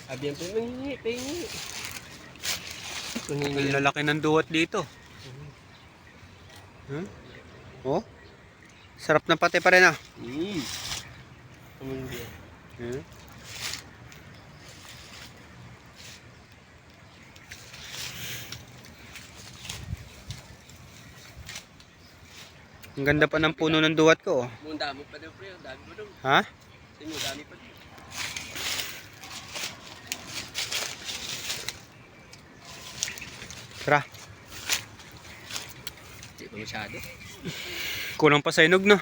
Sabi yan po, mangingi, pahingi. Ang lalaki ng duwat dito. Oh, sarap ng pati pa rin ah. Ang ganda pa ng puno ng duwat ko. Ang dami pa daw, pre. Ang dami pa daw. Ha? Tingnan, dami pa daw. Tara. Hindi pa masyado. Kulang pa sa inog no.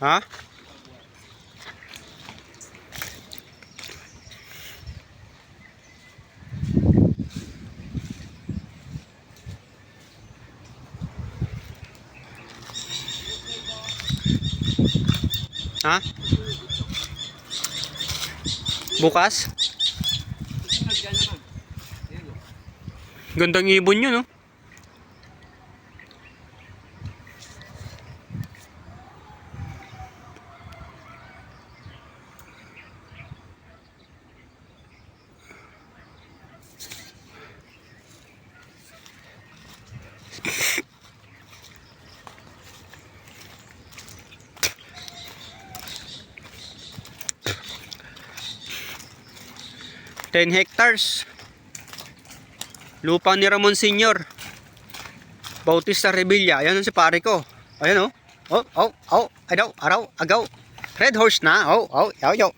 Ha? Ha? Bukas? Gandang ibon yun, no? Ten hectares. Lupa ni Ramon Sr. Bautista Revilla. Ayan si pare ko. Ayan oh. Agaw. Red horse na. Yo.